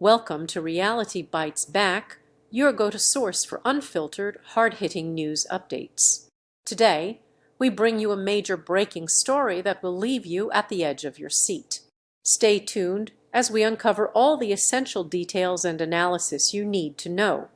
Welcome to Reality Bites Back, your go-to source for unfiltered, hard-hitting news updates. Today, we bring you a major breaking story that will leave you at the edge of your seat. Stay tuned as we uncover all the essential details and analysis you need to know.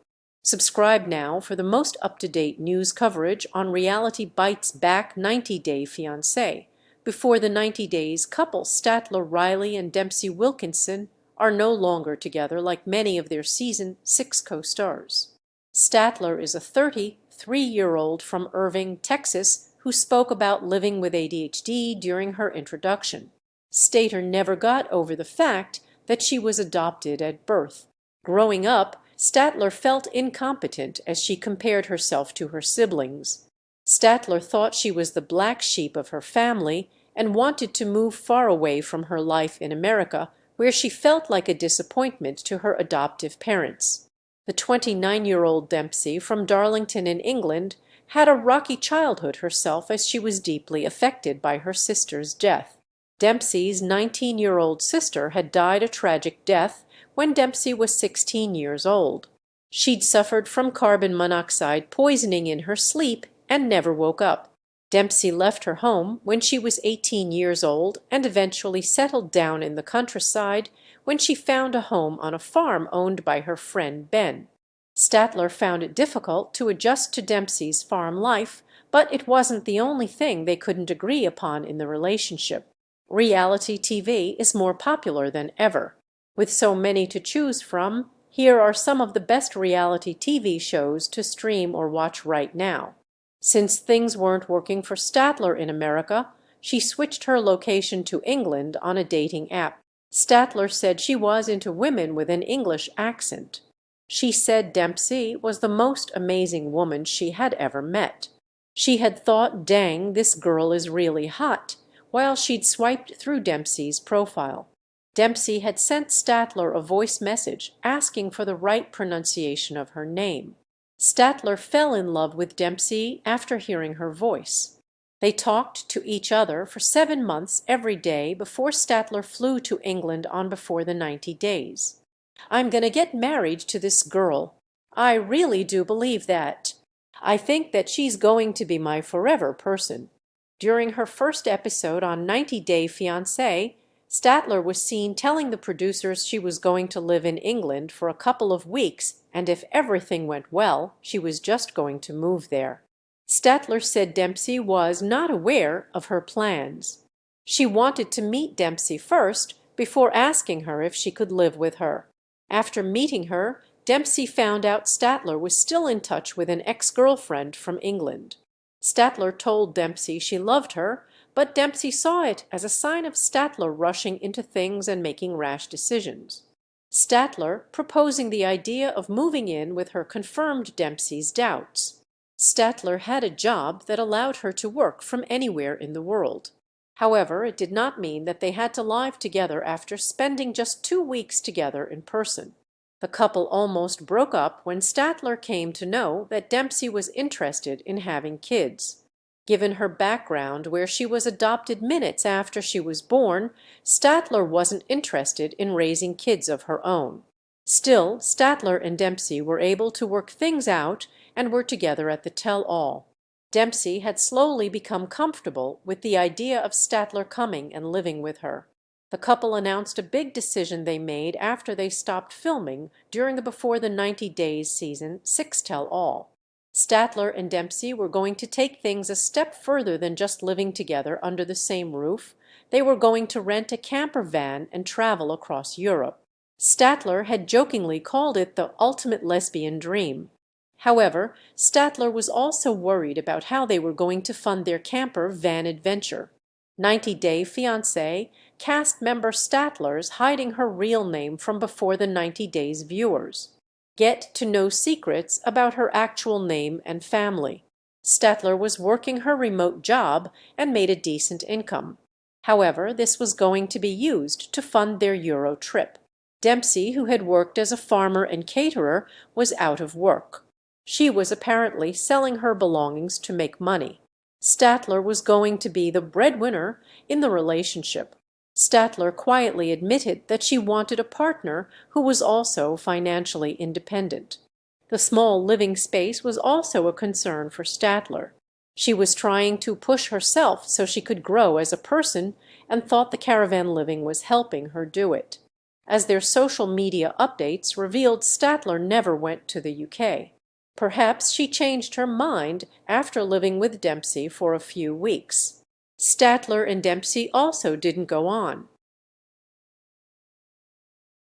Subscribe now for the most up-to-date news coverage on Reality Bites Back 90-Day Fiancé. Before the 90 days, couple Statler Riley and Dempsey Wilkinson are no longer together like many of their season 6 co-stars. Statler is a 33-year-old from Irving, Texas, who spoke about living with ADHD during her introduction. Stater never got over the fact that she was adopted at birth. Growing up, Statler felt incompetent as she compared herself to her siblings. Statler thought she was the black sheep of her family and wanted to move far away from her life in America, where she felt like a disappointment to her adoptive parents. The 29-year-old Dempsey from Darlington in England had a rocky childhood herself as she was deeply affected by her sister's death. Dempsey's 19-year-old sister had died a tragic death when Dempsey was 16 years old. She'd suffered from carbon monoxide poisoning in her sleep and never woke up. Dempsey left her home when she was 18 years old and eventually settled down in the countryside when she found a home on a farm owned by her friend Ben. Statler found it difficult to adjust to Dempsey's farm life, but it wasn't the only thing they couldn't agree upon in the relationship. Reality TV is more popular than ever. With so many to choose from, here are some of the best reality TV shows to stream or watch right now. Since things weren't working for Statler in America, she switched her location to England on a dating app. Statler said she was into women with an English accent. She said Dempsey was the most amazing woman she had ever met. She had thought, dang, this girl is really hot, while she'd swiped through Dempsey's profile. Dempsey had sent Statler a voice message asking for the right pronunciation of her name. Statler fell in love with Dempsey after hearing her voice. They talked to each other for 7 months every day before Statler flew to England on Before the 90 Days. "I'm going to get married to this girl. I really do believe that. I think that she's going to be my forever person." During her first episode on 90 Day Fiancé, Statler was seen telling the producers she was going to live in England for a couple of weeks, and if everything went well, she was just going to move there. Statler said Dempsey was not aware of her plans. She wanted to meet Dempsey first before asking her if she could live with her. After meeting her, Dempsey found out Statler was still in touch with an ex-girlfriend from England. Statler told Dempsey she loved her, but Dempsey saw it as a sign of Statler rushing into things and making rash decisions. Statler proposing the idea of moving in with her confirmed Dempsey's doubts. Statler had a job that allowed her to work from anywhere in the world. However, it did not mean that they had to live together after spending just 2 weeks together in person. The couple almost broke up when Statler came to know that Dempsey was interested in having kids. Given her background, where she was adopted minutes after she was born, Statler wasn't interested in raising kids of her own. Still, Statler and Dempsey were able to work things out and were together at the tell-all. Dempsey had slowly become comfortable with the idea of Statler coming and living with her. The couple announced a big decision they made after they stopped filming during the Before the 90 Days season 6 tell-all. Statler and Dempsey were going to take things a step further than just living together under the same roof. They were going to rent a camper van and travel across Europe. Statler had jokingly called it the ultimate lesbian dream. However, Statler was also worried about how they were going to fund their camper van adventure. 90 Day Fiancé cast member Statler's hiding her real name from Before the 90 Days viewers. Get to know secrets about her actual name and family. Statler was working her remote job and made a decent income. However, this was going to be used to fund their Euro trip. Dempsey, who had worked as a farmer and caterer, was out of work. She was apparently selling her belongings to make money. Statler was going to be the breadwinner in the relationship. Statler quietly admitted that she wanted a partner who was also financially independent. The small living space was also a concern for Statler. She was trying to push herself so she could grow as a person, and thought the caravan living was helping her do it. As their social media updates revealed, Statler never went to the UK. Perhaps she changed her mind after living with Dempsey for a few weeks. Statler and Dempsey also didn't go on.